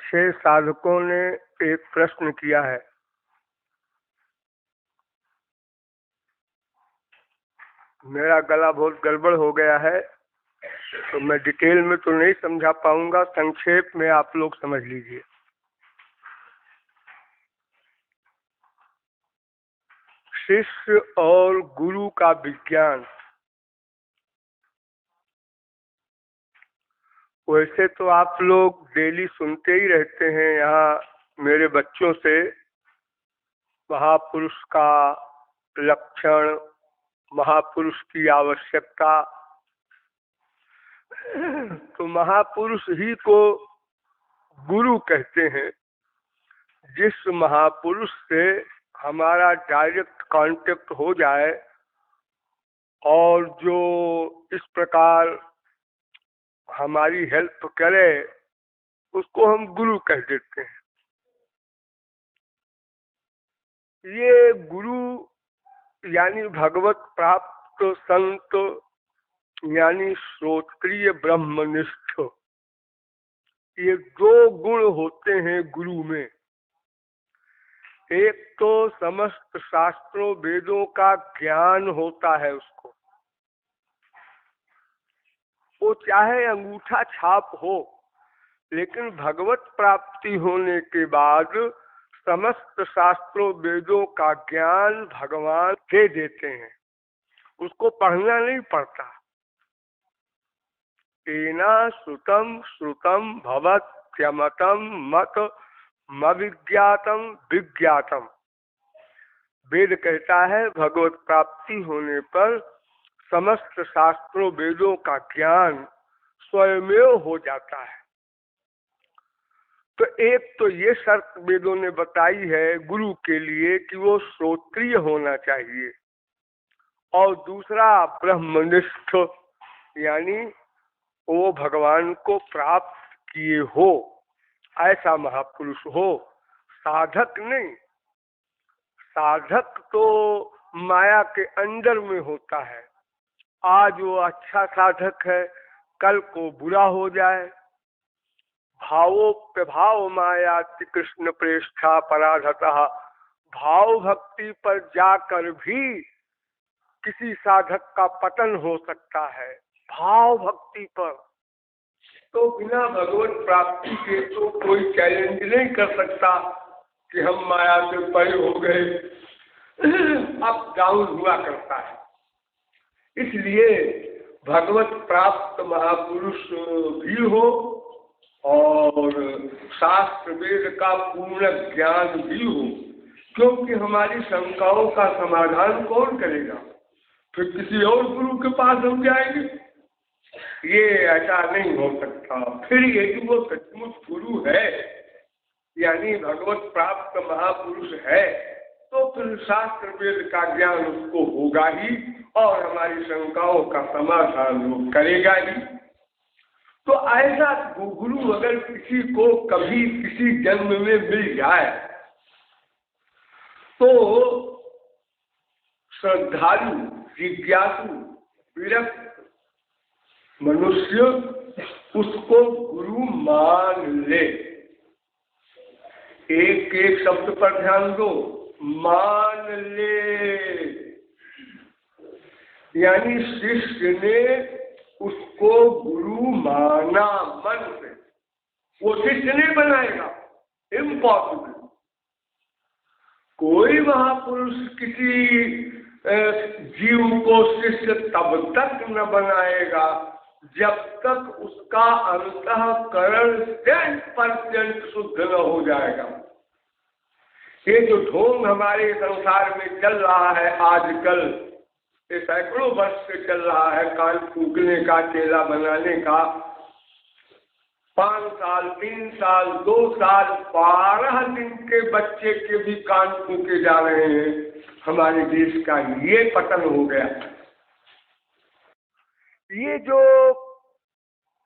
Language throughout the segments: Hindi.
6 साधकों ने एक प्रश्न किया है। मेरा गला बहुत गड़बड़ हो गया है, तो मैं डिटेल में तो नहीं समझा पाऊंगा, संक्षेप में आप लोग समझ लीजिए। शिष्य और गुरु का विज्ञान। वैसे तो आप लोग डेली सुनते ही रहते हैं यहाँ मेरे बच्चों से महापुरुष का लक्षण, महापुरुष की आवश्यकता। तो महापुरुष ही को गुरु कहते हैं। जिस महापुरुष से हमारा डायरेक्ट कांटेक्ट हो जाए और जो इस प्रकार हमारी हेल्प करे, उसको हम गुरु कह देते हैं। ये गुरु यानी भगवत प्राप्त संत यानी श्रोत्रिय ब्रह्मनिष्ठ, ये 2 गुण होते हैं गुरु में। एक तो समस्त शास्त्रों वेदों का ज्ञान होता है उसको, वो चाहे अंगूठा छाप हो, लेकिन भगवत प्राप्ति होने के बाद समस्त शास्त्रों वेदों का ज्ञान भगवान दे देते हैं, उसको पढ़ना नहीं पड़ता। तेना श्रुतम श्रुतम भवत्यमतम मत मविज्ञातम विज्ञातम। वेद कहता है भगवत प्राप्ति होने पर समस्त शास्त्रों वेदों का ज्ञान स्वयमेव हो जाता है। तो एक तो ये शर्त वेदों ने बताई है गुरु के लिए कि वो श्रोत्रिय होना चाहिए, और दूसरा ब्रह्मनिष्ठ यानी वो भगवान को प्राप्त किए हो, ऐसा महापुरुष हो, साधक नहीं। साधक तो माया के अंदर में होता है। आज वो अच्छा साधक है, कल को बुरा हो जाए। भावोप्यभाव मायाति कृष्ण प्रेष्ठा पराधतः। भाव भक्ति पर जाकर भी किसी साधक का पतन हो सकता है, भाव भक्ति पर। तो बिना भगवत प्राप्ति के तो कोई चैलेंज नहीं कर सकता कि हम माया से परे हो गए, अप डाउन हुआ करता है। इसलिए भगवत प्राप्त महापुरुष भी हो और शास्त्र वेद का पूर्ण ज्ञान भी हो, क्योंकि हमारी शंकाओं का समाधान कौन करेगा? फिर किसी और गुरु के पास हम जाएंगे? ये ऐसा नहीं हो सकता। फिर यदि वो सचमुच गुरु है यानी भगवत प्राप्त महापुरुष है, तो फिर शास्त्र वेद का ज्ञान उसको होगा ही और हमारी शंकाओं का समाधान वो करेगा ही। तो ऐसा गुरु अगर किसी को कभी किसी जन्म में मिल जाए तो श्रद्धालु जिज्ञासु विरक्त मनुष्य उसको गुरु मान ले। एक एक शब्द पर ध्यान दो, मान ले। यानी शिष्य ने उसको गुरु माना मन से, वो शिष्य नहीं बनाएगा, इम्पॉसिबल। कोई महापुरुष किसी जीव को शिष्य तब तक न बनाएगा जब तक उसका अंतःकरण 100% शुद्ध न हो जाएगा। ये जो ढोंग हमारे संसार में चल रहा है आजकल, ये सैकड़ों वर्ष से चल रहा है, कान फूकने का, चेला बनाने का। 5 साल 3 साल 2 साल 12 दिन के बच्चे के भी कान फूके जा रहे हैं। हमारे देश का ये पतन हो गया। ये जो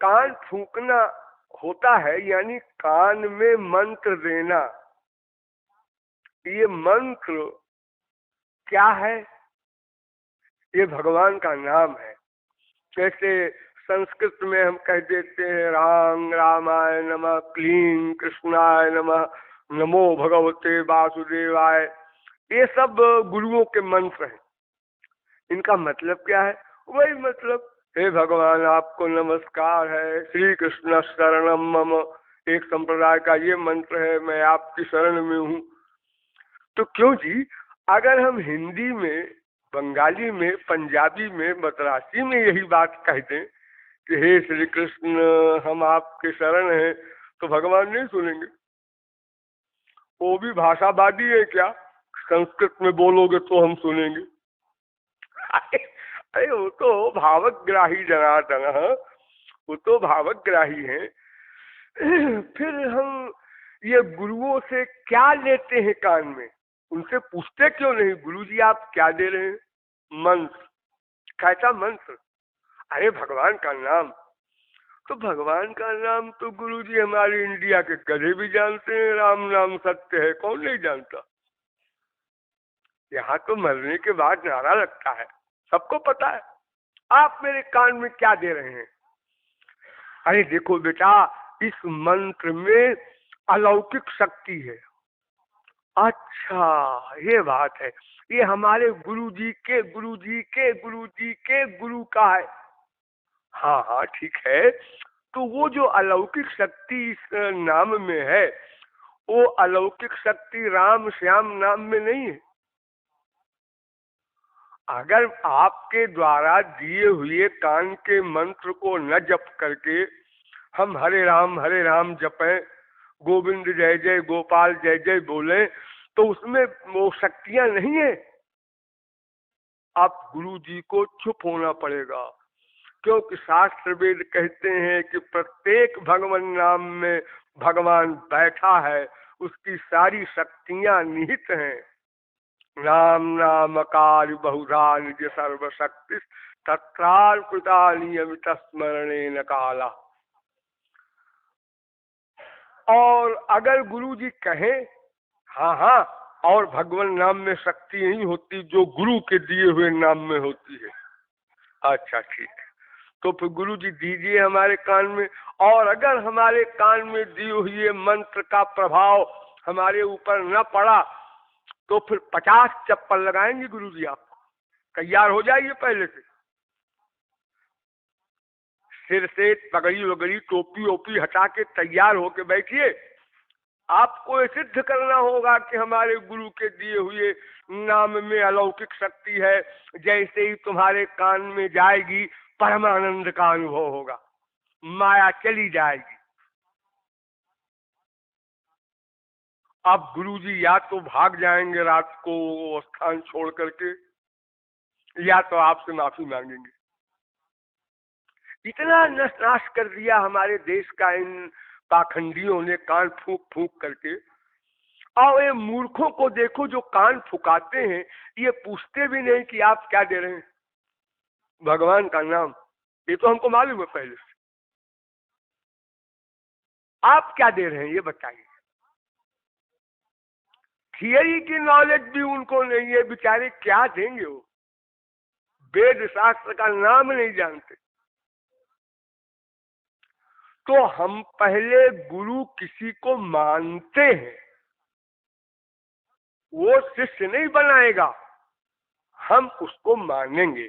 कान फूकना होता है यानी कान में मंत्र देना, ये मंत्र क्या है? ये भगवान का नाम है। जैसे संस्कृत में हम कह देते हैं राम रामाय नमः, क्लीं कृष्णाय नमः, नमो भगवते वासुदेवाय। ये सब गुरुओं के मंत्र हैं। इनका मतलब क्या है? वही मतलब, हे भगवान आपको नमस्कार है, श्री कृष्ण शरणम मम, एक संप्रदाय का ये मंत्र है, मैं आपकी शरण में हूँ। तो क्यों जी, अगर हम हिंदी में, बंगाली में, पंजाबी में, मद्रासी में यही बात कह दें कि हे श्री कृष्ण हम आपके शरण हैं, तो भगवान नहीं सुनेंगे? वो भी भाषावादी है क्या? संस्कृत में बोलोगे तो हम सुनेंगे? अरे वो तो भावग्राही जनार्दन, वो तो भावग्राही हैं। फिर हम ये गुरुओं से क्या लेते हैं कान में? उनसे पूछते क्यों नहीं, गुरुजी आप क्या दे रहे हैं? मंत्र। कैसा मंत्र? अरे भगवान का नाम। तो भगवान का नाम तो गुरुजी हमारे इंडिया के गधे भी जानते हैं, राम नाम सत्य है, कौन नहीं जानता। यहाँ तो मरने के बाद नारा लगता है, सबको पता है। आप मेरे कान में क्या दे रहे हैं? अरे देखो बेटा, इस मंत्र में अलौकिक शक्ति है। अच्छा ये बात है, ये हमारे गुरुजी के गुरुजी के गुरुजी के गुरु का है। हाँ हाँ ठीक है। तो वो जो अलौकिक शक्ति इस नाम में है, वो अलौकिक शक्ति राम श्याम नाम में नहीं है। अगर आपके द्वारा दिए हुए कान के मंत्र को न जप करके हम हरे राम जपें, गोविंद जय जय गोपाल जय जय बोलें, तो उसमें वो शक्तियां नहीं है। आप गुरु जी को चुप होना पड़ेगा, क्योंकि शास्त्र वेद कहते हैं कि प्रत्येक भगवान नाम में भगवान बैठा है, उसकी सारी शक्तियां निहित हैं। नाम नामकार बहुधा निज सर्वशक्ति तत्रार्पिता नियमित स्मरणे न काला। और अगर गुरु जी कहें हाँ हाँ, और भगवान नाम में शक्ति नहीं होती जो गुरु के दिए हुए नाम में होती है। अच्छा ठीक है, तो फिर गुरु जी दीजिए हमारे कान में। और अगर हमारे कान में दिए हुए मंत्र का प्रभाव हमारे ऊपर न पड़ा, तो फिर 50 चप्पल लगाएंगे गुरु जी आपको। तैयार हो जाइए, पहले से सिर से पगड़ी वगड़ी टोपी ओपी हटा के तैयार होके बैठिए। आपको ये सिद्ध करना होगा कि हमारे गुरु के दिए हुए नाम में अलौकिक शक्ति है। जैसे ही तुम्हारे कान में जाएगी, परमानंद का अनुभव होगा, माया चली जाएगी। अब गुरुजी या तो भाग जाएंगे रात को वो स्थान छोड़ करके, या तो आपसे माफी मांगेंगे। इतना नाश कर दिया हमारे देश का इन पाखंडियों ने, कान फूंक फूंक करके। और ये मूर्खों को देखो जो कान फुकाते हैं, ये पूछते भी नहीं कि आप क्या दे रहे हैं। भगवान का नाम, ये तो हमको मालूम है पहले से। आप क्या दे रहे हैं ये बताइए। थियरी की नॉलेज भी उनको नहीं है, बेचारे क्या देंगे वो। वेद शास्त्र का नाम नहीं जानते। तो हम पहले गुरु किसी को मानते हैं, वो शिष्य नहीं बनाएगा, हम उसको मानेंगे।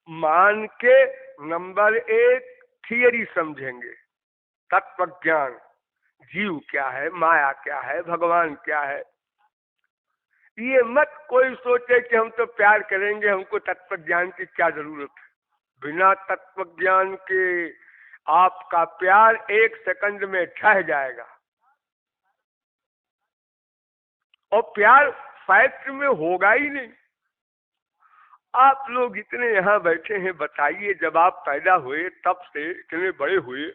मान के नंबर 1 थियरी समझेंगे, तत्व ज्ञान, जीव क्या है, माया क्या है, भगवान क्या है। ये मत कोई सोचे कि हम तो प्यार करेंगे, हमको तत्व ज्ञान की क्या जरूरत है। बिना तत्व ज्ञान के आपका प्यार 1 सेकंड में ढह जाएगा। और प्यार फैक्ट में होगा ही नहीं। आप लोग इतने यहाँ बैठे हैं, बताइए जब आप पैदा हुए तब से इतने बड़े हुए,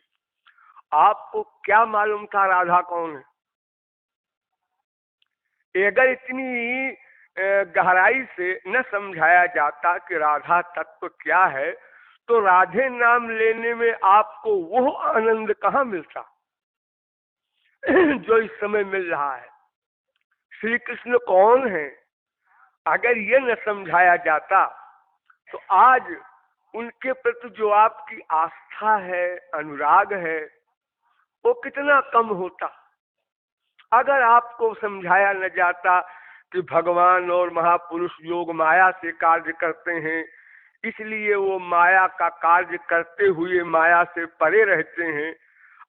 आपको क्या मालूम था राधा कौन है? अगर इतनी गहराई से न समझाया जाता कि राधा तत्व क्या है, तो राधे नाम लेने में आपको वो आनंद कहाँ मिलता जो इस समय मिल रहा है। श्री कृष्ण कौन है, अगर ये न समझाया जाता, तो आज उनके प्रति जो आपकी आस्था है, अनुराग है, वो कितना कम होता अगर आपको समझाया न जाता कि भगवान और महापुरुष योग माया से कार्य करते हैं, इसलिए वो माया का कार्य करते हुए माया से परे रहते हैं।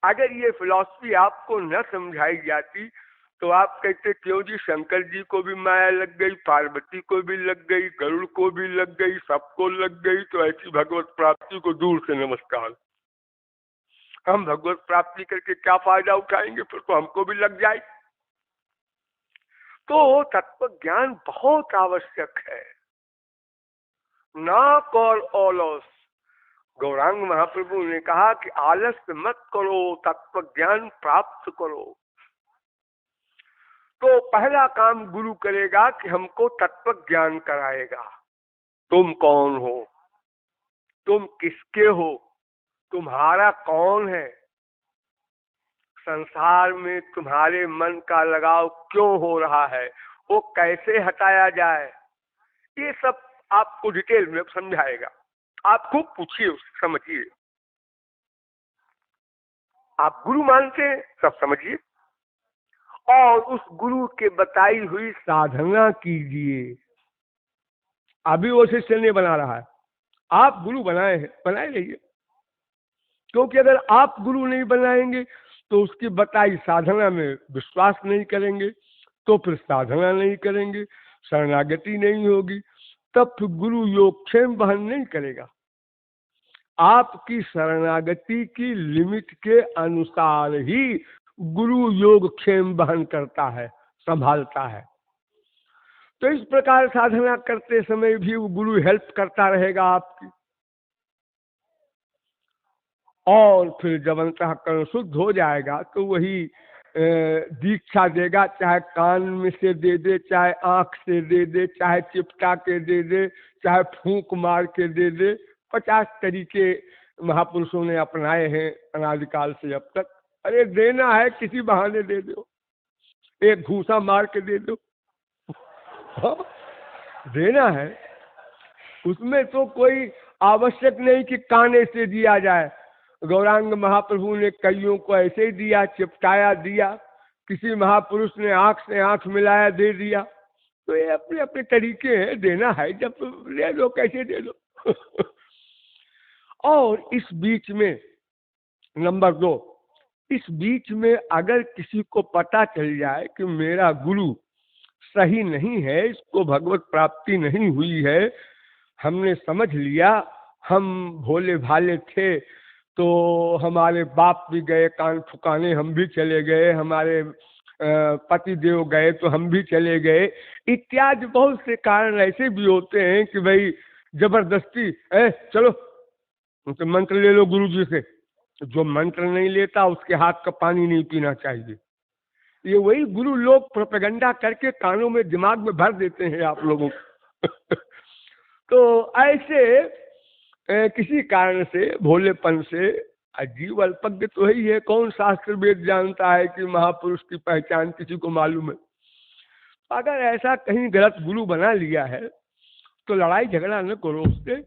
अगर ये फिलॉसफी आपको न समझाई जाती तो आप कहते क्यों जी, शंकर जी को भी माया लग गई, पार्वती को भी लग गई, गरुड़ को भी लग गई, सबको लग गई, तो ऐसी भगवत प्राप्ति को दूर से नमस्कार। हम भगवत प्राप्ति करके क्या फायदा उठाएंगे, फिर तो हमको भी लग जाए। तो तत्व ज्ञान बहुत आवश्यक है। नॉट और ऑलस, गौरांग महाप्रभु ने कहा कि आलस्य मत करो, तत्व ज्ञान प्राप्त करो। तो पहला काम गुरु करेगा कि हमको तत्व ज्ञान कराएगा। तुम कौन हो, तुम किसके हो, तुम्हारा कौन है, संसार में तुम्हारे मन का लगाव क्यों हो रहा है, वो कैसे हटाया जाए, ये सब आपको डिटेल में समझाएगा। आप खूब पूछिए, उससे समझिए। आप गुरु मानते हैं, सब समझिए और उस गुरु के बताई हुई साधना कीजिए। अभी वो शिष्य नहीं बना रहा है, आप गुरु बनाए हैं, बनाए रहिए। क्योंकि अगर आप गुरु नहीं बनाएंगे तो उसकी बताई साधना में विश्वास नहीं करेंगे, तो फिर साधना नहीं करेंगे, शरणागति नहीं होगी, तब फिर गुरु योगक्षेम वहन नहीं करेगा। आपकी शरणागति की लिमिट के अनुसार ही गुरु योगक्षेम वहन करता है, संभालता है। तो इस प्रकार साधना करते समय भी वो गुरु हेल्प करता रहेगा आपकी। और फिर जब अंतःकरण शुद्ध हो जाएगा तो वही दीक्षा देगा, चाहे कान में से दे दे, चाहे आंख से दे दे, चाहे चिपटा के दे दे, चाहे फूंक मार के दे दे। 50 तरीके महापुरुषों ने अपनाए हैं अनादिकाल से अब तक। अरे देना है किसी बहाने दे दो, एक घूसा मार के दे दो, देना है। उसमें तो कोई आवश्यक नहीं कि काने से दिया जाए। गौरांग महाप्रभु ने कईयों को ऐसे ही दिया, चिपटाया दिया, किसी महापुरुष ने आंख से आंख मिलाया दे दिया। तो ये अपने अपने तरीके हैं, देना है जब ले लो, कैसे दे लो। और इस बीच में नंबर 2, इस बीच में अगर किसी को पता चल जाए कि मेरा गुरु सही नहीं है, इसको भगवत प्राप्ति नहीं हुई है, हमने समझ लिया, हम भोले भाले थे तो हमारे बाप भी गए कान ठुकाने, हम भी चले गए, हमारे पति देव गए तो हम भी चले गए, इत्यादि बहुत से कारण ऐसे भी होते हैं कि भाई जबरदस्ती चलो तो मंत्र ले लो गुरु जी से। जो मंत्र नहीं लेता उसके हाथ का पानी नहीं पीना चाहिए। ये वही गुरु लोग प्रोपेगेंडा करके कानों में दिमाग में भर देते हैं आप लोगों को। तो ऐसे किसी कारण से, भोलेपन से, अजीब अल्पज्ञ तो ही है, कौन शास्त्र वेद जानता है कि महापुरुष की पहचान किसी को मालूम है। अगर ऐसा कहीं गलत गुरु बना लिया है तो लड़ाई झगड़ा न करो उससे,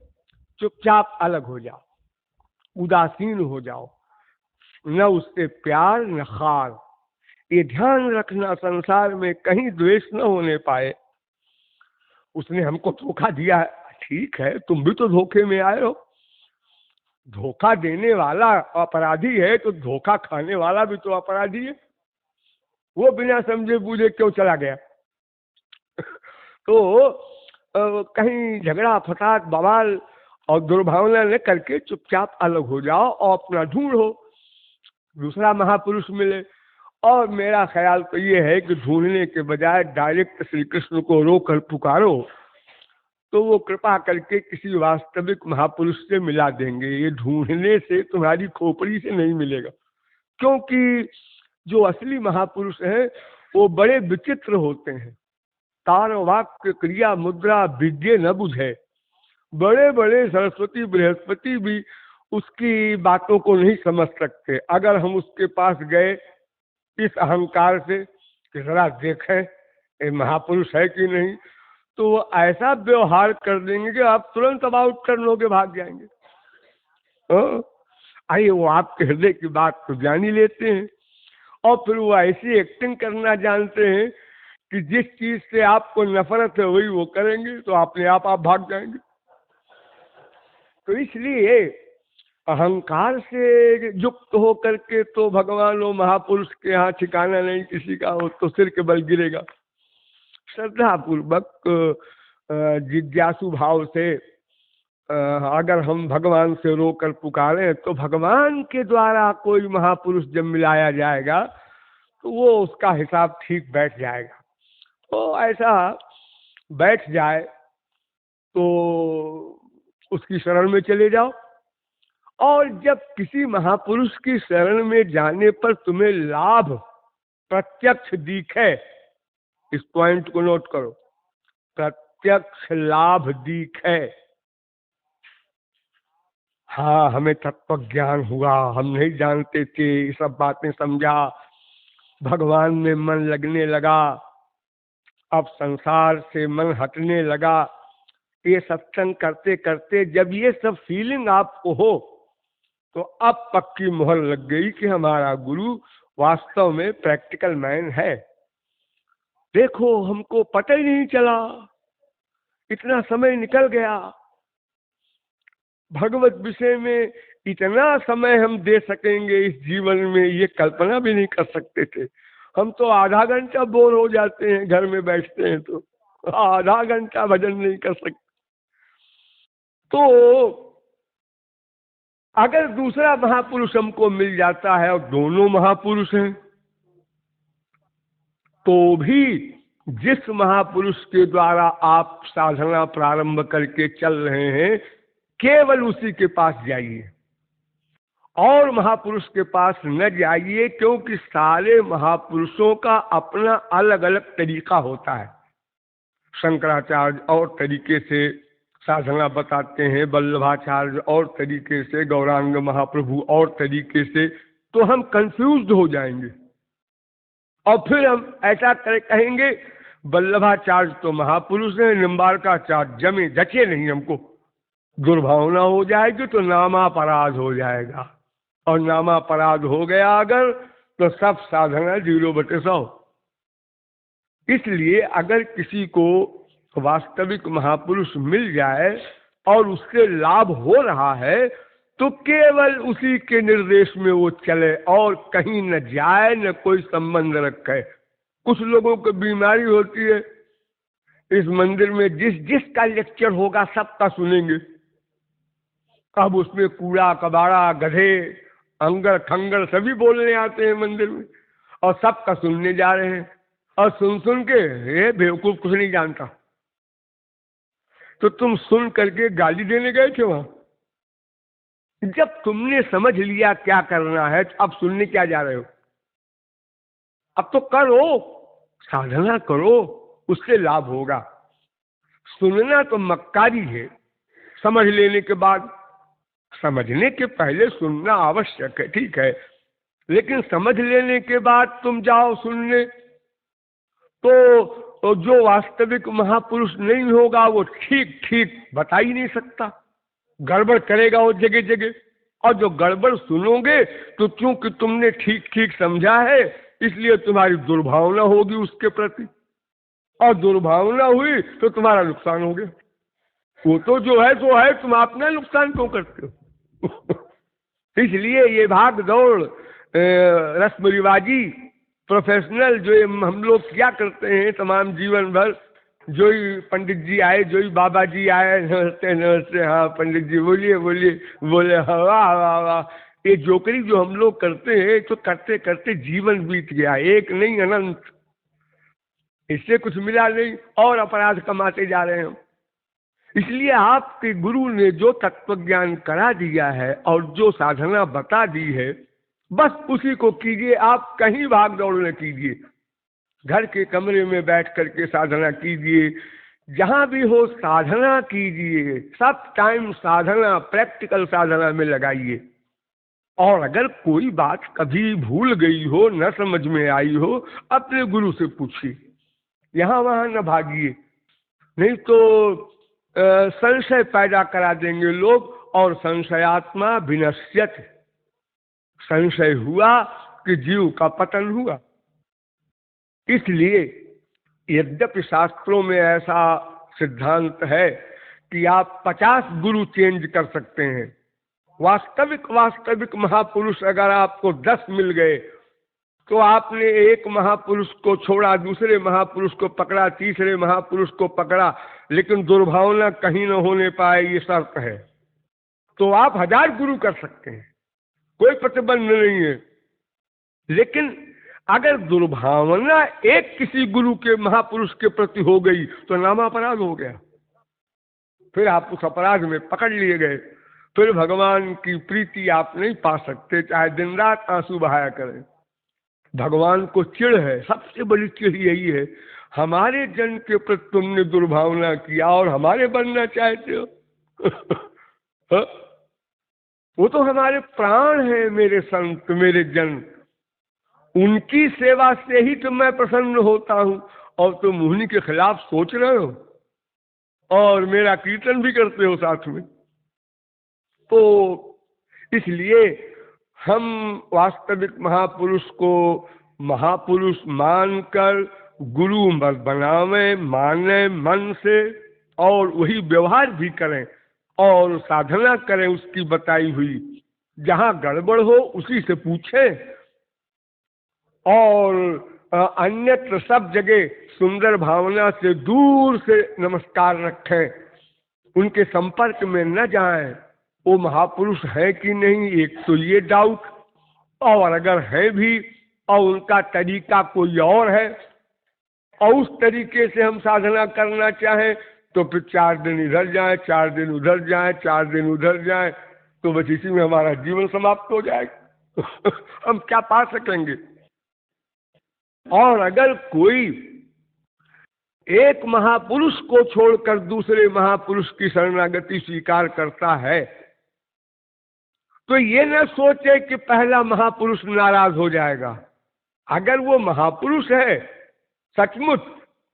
चुपचाप अलग हो जाओ, उदासीन हो जाओ, न उससे प्यार न खार। ये ध्यान रखना संसार में कहीं द्वेष न होने पाए। उसने हमको धोखा दिया है, ठीक है, तुम भी तो धोखे में आए हो। धोखा देने वाला अपराधी है तो धोखा खाने वाला भी तो अपराधी है। वो बिना समझे बूझे क्यों चला गया। तो कहीं झगड़ा फसाद बवाल और दुर्भावना न करके चुपचाप अलग हो जाओ और अपना ढूंढो, दूसरा महापुरुष मिले। और मेरा ख्याल तो ये है कि ढूंढने के बजाय डायरेक्ट श्री कृष्ण को रोकर पुकारो तो वो कृपा करके किसी वास्तविक महापुरुष से मिला देंगे। ये ढूंढने से तुम्हारी खोपड़ी से नहीं मिलेगा, क्योंकि जो असली महापुरुष हैं वो बड़े विचित्र होते हैं। तार वाक्य क्रिया मुद्रा विद्य न बुझे। बड़े बड़े सरस्वती बृहस्पति भी उसकी बातों को नहीं समझ सकते। अगर हम उसके पास गए इस अहंकार से कि जरा देखें ये महापुरुष है कि नहीं, तो वो ऐसा व्यवहार कर देंगे कि आप तुरंत अबाउट टर्न होके भाग जाएंगे। हाँ? अरे वो आपके हृदय की बात तो जान ही लेते हैं, और फिर वो ऐसी एक्टिंग करना जानते हैं कि जिस चीज से आपको नफरत है वही वो करेंगे, तो अपने आप भाग जाएंगे। तो इसलिए अहंकार से युक्त हो करके तो भगवान और महापुरुष के यहाँ ठिकाना नहीं किसी का, हो तो सिर के बल गिरेगा। श्रद्धा पूर्वक जिज्ञासु भाव से अगर हम भगवान से रोकर पुकारें तो भगवान के द्वारा कोई महापुरुष जब मिलाया जाएगा तो वो उसका हिसाब ठीक बैठ जाएगा। तो ऐसा बैठ जाए तो उसकी शरण में चले जाओ, और जब किसी महापुरुष की शरण में जाने पर तुम्हें लाभ प्रत्यक्ष दिखे, इस पॉइंट को नोट करो, प्रत्यक्ष लाभ दिखे। हाँ, हमें तत्व ज्ञान हुआ, हम नहीं जानते थे, ये सब बातें समझा, भगवान में मन लगने लगा, अब संसार से मन हटने लगा। ये सत्संग करते करते जब ये सब फीलिंग आपको हो तो अब पक्की मोहर लग गई कि हमारा गुरु वास्तव में प्रैक्टिकल मैन है। देखो, हमको पता ही नहीं चला, इतना समय निकल गया, भगवत विषय में इतना समय हम दे सकेंगे इस जीवन में ये कल्पना भी नहीं कर सकते थे। हम तो आधा घंटा बोर हो जाते हैं, घर में बैठते हैं तो आधा घंटा भजन नहीं कर सकते। तो अगर दूसरा महापुरुष हमको मिल जाता है और दोनों महापुरुष हैं, तो भी जिस महापुरुष के द्वारा आप साधना प्रारंभ करके चल रहे हैं केवल उसी के पास जाइए, और महापुरुष के पास न जाइए, क्योंकि सारे महापुरुषों का अपना अलग अलग तरीका होता है। शंकराचार्य और तरीके से साधना बताते हैं, वल्लभाचार्य और तरीके से, गौरांग महाप्रभु और तरीके से, तो हम कंफ्यूज हो जाएंगे और फिर हम ऐसा कहेंगे वल्लभाचार्य तो महापुरुष है, निम्बारकाचार्य जमे जचे नहीं, हमको दुर्भावना हो जाएगी, तो नामापराध हो जाएगा, और नामापराध हो गया अगर तो सब साधना 0/100। इसलिए अगर किसी को वास्तविक महापुरुष मिल जाए और उससे लाभ हो रहा है तो केवल उसी के निर्देश में वो चले और कहीं न जाए, न कोई संबंध रखे। कुछ लोगों को बीमारी होती है, इस मंदिर में जिसका लेक्चर होगा सबका सुनेंगे, अब उसमें कूड़ा कबाड़ा गधे अंगर खंगर सभी बोलने आते हैं मंदिर में, और सबका सुनने जा रहे हैं, और सुन सुन के ये बेवकूफ कुछ नहीं जानता। तो तुम सुन करके गाली देने गए थे वहां? जब तुमने समझ लिया क्या करना है तो अब सुनने क्या जा रहे हो? अब तो करो, साधना करो, उससे लाभ होगा। सुनना तो मक्कारी है, समझ लेने के बाद। समझने के पहले सुनना आवश्यक है, ठीक है, लेकिन समझ लेने के बाद तुम जाओ सुनने तो जो वास्तविक महापुरुष नहीं होगा वो ठीक ठीक बता ही नहीं सकता, गड़बड़ करेगा वो जगह जगह। और जो गड़बड़ सुनोगे तो क्योंकि तुमने ठीक ठीक समझा है इसलिए तुम्हारी दुर्भावना होगी उसके प्रति, और दुर्भावना हुई तो तुम्हारा नुकसान हो गया। वो तो जो है सो है, तुम अपना नुकसान क्यों करते हो? इसलिए ये भाग दौड़ रस्म रिवाजी प्रोफेशनल जो हम लोग क्या करते हैं तमाम जीवन भर, जो ही पंडित जी आए, जो ही बाबा जी आए, नमस्ते नमस्ते, हाँ पंडित जी बोलिए बोलिए, बोले वाह वाह वाह, ये जोकरी जो हम लोग करते हैं तो करते करते जीवन बीत गया, एक नहीं अनंत, इससे कुछ मिला नहीं और अपराध कमाते जा रहे हैं। इसलिए आपके गुरु ने जो तत्व ज्ञान करा दिया है और जो साधना बता दी है बस उसी को कीजिए। आप कहीं भाग दौड़ न कीजिए, घर के कमरे में बैठ करके साधना कीजिए, जहां भी हो साधना कीजिए, सब टाइम साधना प्रैक्टिकल साधना में लगाइए। और अगर कोई बात कभी भूल गई हो, न समझ में आई हो, अपने गुरु से पूछिए, यहाँ वहां न भागिए। नहीं तो संशय पैदा करा देंगे लोग, और संशयात्मा विनश्यत, संशय हुआ कि जीव का पतन हुआ। इसलिए यद्यपि शास्त्रों में ऐसा सिद्धांत है कि आप 50 गुरु चेंज कर सकते हैं, वास्तविक महापुरुष अगर आपको 10 मिल गए तो आपने एक महापुरुष को छोड़ा, दूसरे महापुरुष को पकड़ा, तीसरे महापुरुष को पकड़ा, लेकिन दुर्भावना कहीं न होने पाए, ये शर्त है। तो आप 1000 गुरु कर सकते हैं, कोई प्रतिबंध नहीं है। लेकिन अगर दुर्भावना एक किसी गुरु के, महापुरुष के प्रति हो गई तो नामापराध हो गया, फिर आप उस अपराध में पकड़ लिए गए, फिर भगवान की प्रीति आप नहीं पा सकते, चाहे दिन रात आंसू बहाया करें। भगवान को चिढ़ है, सबसे बड़ी चिढ़ यही है, हमारे जन के प्रति तुमने दुर्भावना किया और हमारे बनना चाहते हो। वो तो हमारे प्राण हैं, मेरे संत, मेरे जन, उनकी सेवा से ही तो मैं प्रसन्न होता हूं, और तुम उन्हीं के खिलाफ सोच रहे हो और मेरा कीर्तन भी करते हो साथ में। तो इसलिए हम वास्तविक महापुरुष को महापुरुष मानकर गुरु बनावे, माने मन से, और वही व्यवहार भी करें और साधना करें उसकी बताई हुई। जहां गड़बड़ हो उसी से पूछें, और अन्यत्र सब जगह सुंदर भावना से दूर से नमस्कार रखें, उनके संपर्क में न जाएं। वो महापुरुष है कि नहीं, एक तो ये डाउट, और अगर है भी और उनका तरीका कोई और है और उस तरीके से हम साधना करना चाहें तो फिर 4 दिन इधर जाएं, 4 दिन उधर जाएं, 4 दिन उधर जाएं, तो बस इसी में हमारा जीवन समाप्त हो जाएगा। हम क्या पा सकेंगे। और अगर कोई एक महापुरुष को छोड़कर दूसरे महापुरुष की शरणागति स्वीकार करता है तो ये न सोचे कि पहला महापुरुष नाराज हो जाएगा। अगर वो महापुरुष है सचमुच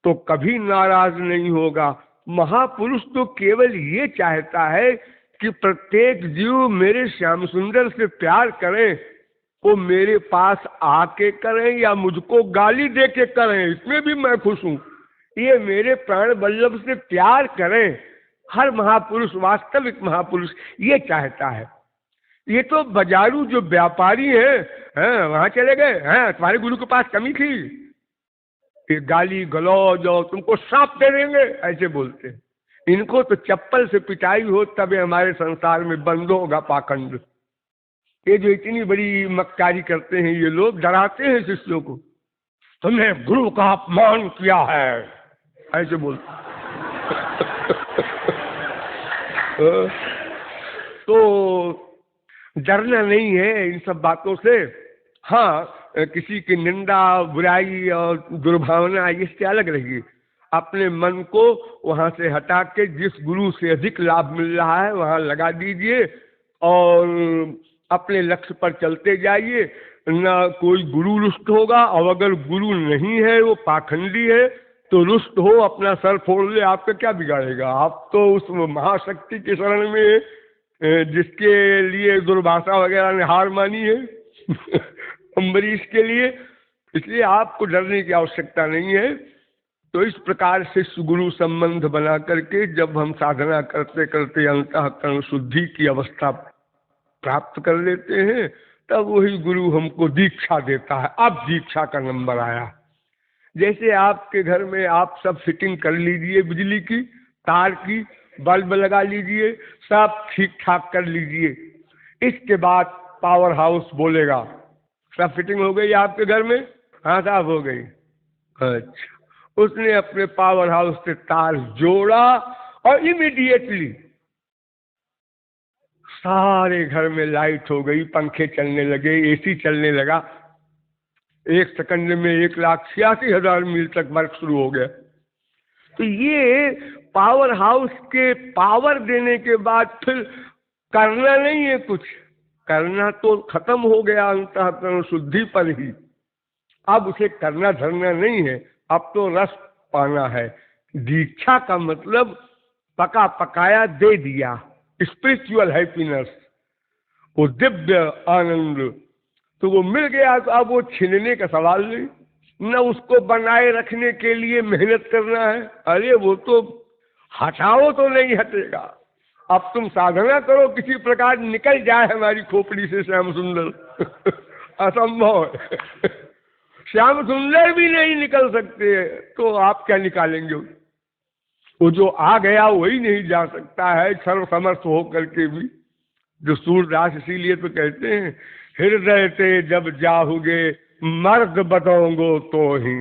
तो कभी नाराज नहीं होगा। महापुरुष तो केवल ये चाहता है कि प्रत्येक जीव मेरे श्याम सुंदर से प्यार करे, वो मेरे पास आके करें या मुझको गाली दे के करें, इसमें भी मैं खुश हूं। ये मेरे प्राण वल्लभ से प्यार करें, हर महापुरुष, वास्तविक महापुरुष ये चाहता है। ये तो बाजारू जो व्यापारी हैं, वहां चले गए हैं, तुम्हारे गुरु के पास कमी थी, ये गाली गलौज और तुमको सांप दे देंगे, ऐसे बोलते हैं। इनको तो चप्पल से पिटाई हो तब हमारे संसार में बंद होगा पाखंड। ये जो इतनी बड़ी मक्कारी करते हैं, ये लोग डराते हैं शिष्यों को, तुमने गुरु का अपमान किया है, ऐसे बोलते। तो डरना नहीं है इन सब बातों से। हाँ, किसी की निंदा, बुराई और दुर्भावना इससे अलग रहिए। अपने मन को वहां से हटा के जिस गुरु से अधिक लाभ मिल रहा है वहां लगा दीजिए और अपने लक्ष्य पर चलते जाइए। ना कोई गुरु रुष्ट होगा, और अगर गुरु नहीं है, वो पाखंडी है, तो रुष्ट हो, अपना सर फोड़ ले, आपका क्या बिगाड़ेगा। आप तो उस महाशक्ति के शरण में जिसके लिए दुर्भाषा वगैरह ने हार मानी है अम्बरीश के लिए, इसलिए आपको डरने की आवश्यकता नहीं है। तो इस प्रकार शिष्य गुरु संबंध बना करके जब हम साधना करते करते अंतःकरण शुद्धि की अवस्था प्राप्त कर लेते हैं, तब वही गुरु हमको दीक्षा देता है। अब दीक्षा का नंबर आया। जैसे आपके घर में आप सब फिटिंग कर लीजिए, बिजली की, तार की, बल्ब लगा लीजिए, सब ठीक ठाक कर लीजिए। इसके बाद पावर हाउस बोलेगा सब फिटिंग हो गई आपके घर में? हाँ साहब हो गई। अच्छा, उसने अपने पावर हाउस से तार जोड़ा और इमीडिएटली सारे घर में लाइट हो गई, पंखे चलने लगे, एसी चलने लगा। 1 सेकंड में 1,86,000 मील तक वर्क शुरू हो गया। तो ये पावर हाउस के पावर देने के बाद फिर करना नहीं है कुछ, करना तो खत्म हो गया अंतःकरण शुद्धि पर ही। अब उसे करना धरना नहीं है, अब तो रस पाना है दीक्षा का मतलब पका पकाया दे दिया, स्पिरिचुअल हैप्पीनेस, वो दिव्य आनंद। तो वो मिल गया तो अब वो छीनने का सवाल नहीं, न उसको बनाए रखने के लिए मेहनत करना है। अरे वो तो हटाओ तो नहीं हटेगा। अब तुम साधना करो किसी प्रकार निकल जाए हमारी खोपड़ी से श्याम सुंदर असंभव है। श्याम सुंदर भी नहीं निकल सकते तो आप क्या निकालेंगे? वो जो आ गया वही नहीं जा सकता है, सर्वसमर्थ हो करके भी। जो सूरदास इसीलिए तो कहते हैं, हृदय से जब जाओगे मर्द बदोंगो तो ही।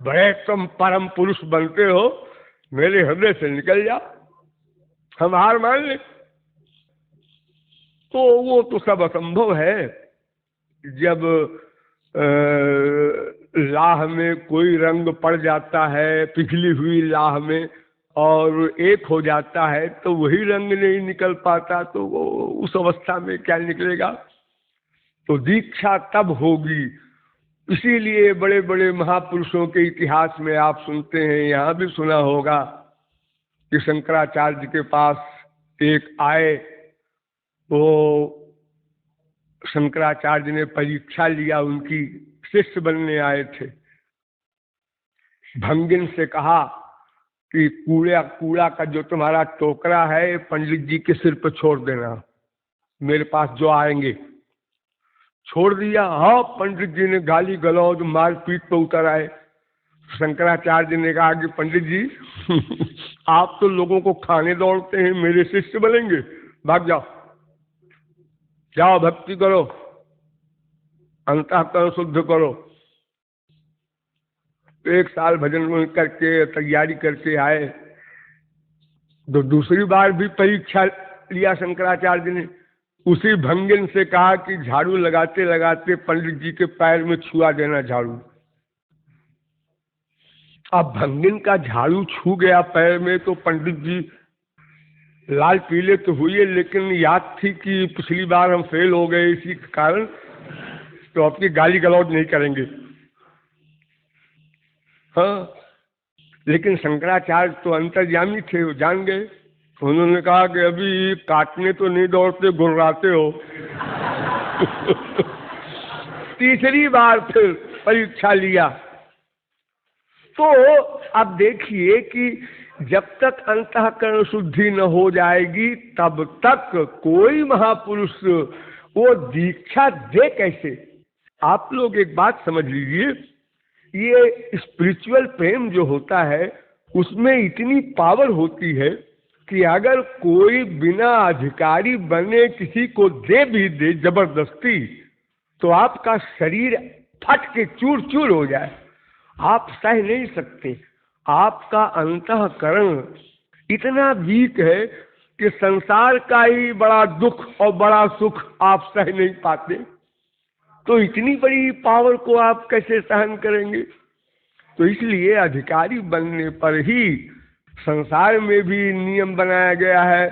बड़े तुम परम पुरुष बनते हो, मेरे हृदय से निकल जाओ, हम हार मान ले। तो वो तो सब असंभव है। जब लाह में कोई रंग पड़ जाता है, पिघली हुई लाह में, और एक हो जाता है तो वही रंग नहीं निकल पाता, तो वो उस अवस्था में क्या निकलेगा? तो दीक्षा तब होगी। इसीलिए बड़े बड़े महापुरुषों के इतिहास में आप सुनते हैं, यहाँ भी सुना होगा कि शंकराचार्य के पास एक आए, वो शंकराचार्य ने परीक्षा लिया, उनकी शिष्य बनने आए थे। भंगिन से कहा कि कूड़ा कूड़ा का जो तुम्हारा टोकरा है पंडित जी के सिर पर छोड़ देना, मेरे पास जो आएंगे। छोड़ दिया। हाँ, पंडित जी ने गाली गलौज मारपीट पर उतर आए। शंकराचार्य ने कहा कि पंडित जी आप तो लोगों को खाने दौड़ते हैं, मेरे शिष्य बनेंगे? भाग जाओ, जाओ भक्ति करो, अंतःकरण शुद्ध करो। एक साल भजन करके तैयारी करके आए, तो दूसरी बार भी परीक्षा लिया शंकराचार्य ने। उसी भंगिन से कहा कि झाड़ू लगाते लगाते पंडित जी के पैर में छुआ देना झाड़ू। अब भंगिन का झाड़ू छू गया पैर में तो पंडित जी लाल पीले तो हुए, लेकिन याद थी कि पिछली बार हम फेल हो गए इसी के कारण, तो आपकी गाली गलौज नहीं करेंगे। हाँ, लेकिन शंकराचार्य तो अंतर्यामी थे, वो जान गए। उन्होंने कहा कि अभी काटने तो नहीं दौड़ते, गुर्राते हो। तीसरी बार फिर परीक्षा लिया। तो अब देखिए कि जब तक अंतःकरण शुद्धि न हो जाएगी तब तक कोई महापुरुष वो दीक्षा दे कैसे? आप लोग एक बात समझ लीजिए, ये स्पिरिचुअल प्रेम जो होता है उसमें इतनी पावर होती है कि अगर कोई बिना अधिकारी बने किसी को दे भी दे जबरदस्ती, तो आपका शरीर फट के चूर चूर हो जाए, आप सह नहीं सकते। आपका अंतःकरण इतना वीक है कि संसार का ही बड़ा दुख और बड़ा सुख आप सह नहीं पाते, तो इतनी बड़ी पावर को आप कैसे सहन करेंगे? तो इसलिए अधिकारी बनने पर ही संसार में भी नियम बनाया गया है।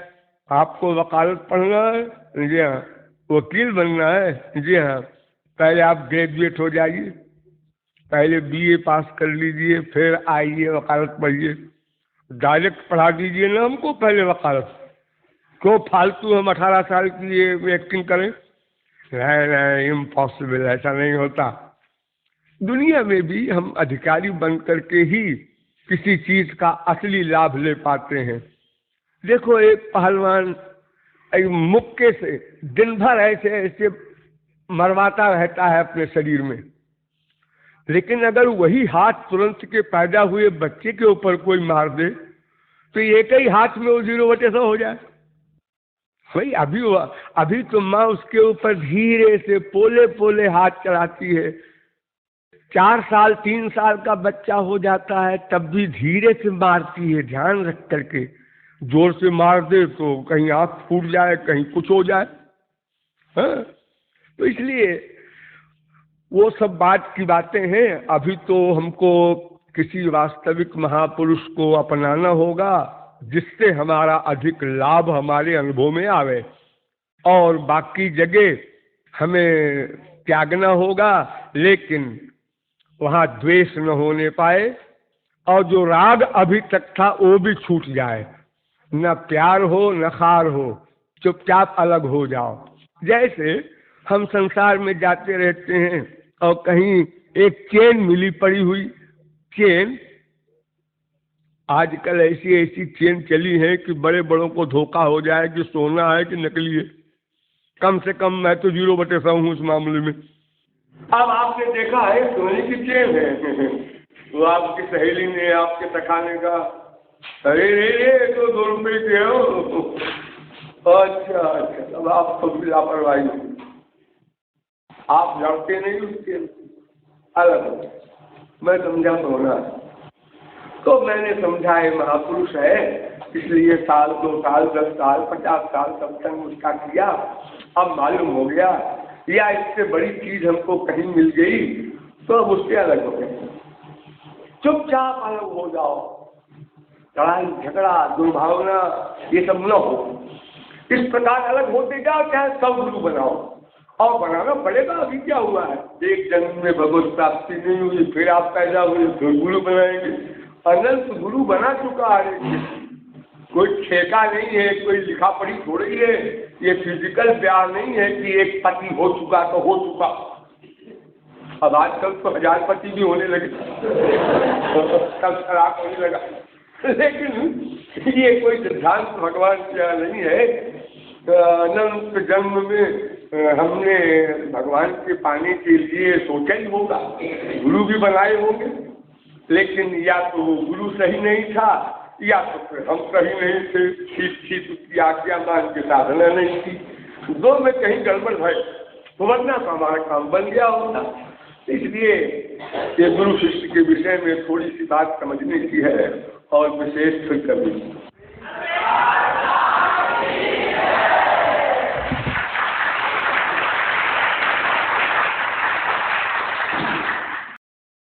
आपको वकालत पढ़ना है, जी हाँ, वकील बनना है, जी हाँ, पहले आप ग्रेजुएट हो जाइए, पहले बीए पास कर लीजिए, फिर आइए वकालत पढ़िए। डायरेक्ट पढ़ा दीजिए ना हमको पहले वकालत, क्यों फालतू हम 18 साल की ये एक्टिंग करें? नहीं नहीं, इम्पॉसिबल, ऐसा नहीं होता। दुनिया में भी हम अधिकारी बन करके ही किसी चीज का असली लाभ ले पाते हैं। देखो, एक पहलवान एक मुक्के से दिन भर ऐसे ऐसे मरवाता रहता है अपने शरीर में, लेकिन अगर वही हाथ तुरंत के पैदा हुए बच्चे के ऊपर कोई मार दे तो एक ही हाथ में वो 0/100 हो जाए। भाई अभी तो माँ उसके ऊपर धीरे से पोले पोले हाथ चलाती है। 4 साल 3 साल का बच्चा हो जाता है तब भी धीरे से मारती है, ध्यान रख करके। जोर से मार दे तो कहीं आँख फूट जाए, कहीं कुछ हो जाए। हाँ? तो इसलिए वो सब बात की बातें हैं। अभी तो हमको किसी वास्तविक महापुरुष को अपनाना होगा जिससे हमारा अधिक लाभ हमारे अनुभव में आवे, और बाकी जगह हमें त्यागना होगा, लेकिन वहाँ द्वेष न होने पाए और जो राग अभी तक था वो भी छूट जाए, न प्यार हो न खार हो, चुपचाप अलग हो जाओ। जैसे हम संसार में जाते रहते हैं और कहीं एक चेन मिली पड़ी हुई, चेन आजकल ऐसी ऐसी चेन चली है कि बड़े बड़ों को धोखा हो जाए कि सोना है कि नकली है। कम से कम मैं तो 0/100 हूँ इस मामले में। अब आपने देखा है सोने की चेन है वो आपकी सहेली ने आपके तकाने का, अरे रे तो 2 रुपये के हो। अच्छा अच्छा, अब आप तो लापरवाही, आप जानते नहीं उसके अलग हो। मैं समझा सोना, तो मैंने समझा है महापुरुष है, इसलिए 1 साल 2 साल 10 साल 50 साल तब तक उसका किया। अब मालूम हो गया या इससे बड़ी चीज हमको कहीं मिल गई तो अब उससे अलग हो गए। चुपचाप अलग हो जाओ, लड़ाई झगड़ा दुर्भावना ये सब न हो। इस प्रकार अलग होते जाओ, चाहे 100 गुरु बनाओ, और बनाना पड़ेगा। अभी क्या हुआ है, एक जन्म में भगवत प्राप्ति नहीं हुई, फिर आप पैदा हुए फिर गुरु बनाएंगे। अनंत गुरु बना चुका है, कोई ठेका नहीं है, कोई लिखा पढ़ी थोड़ी है। ये फिजिकल प्यार नहीं है कि एक पति हो चुका तो हो चुका। अब आजकल तो 1000 पति भी होने लगे, सब खराब होने लगा। लेकिन ये कोई सिद्धांत भगवान का नहीं है। अनंत जन्म में हमने भगवान के पाने के लिए सोचा ही होगा, गुरु भी बनाए होंगे, लेकिन या तो गुरु सही नहीं था या तो फिर हम सही नहीं थे, ठीक उसकी आज्ञा मान के साधना नहीं थी, 2 में कहीं गड़बड़ है, तो वरना तो हमारा काम बन गया होता। इसलिए ये गुरु शिष्य के विषय में थोड़ी सी बात समझने की है और विशेष फिर कभी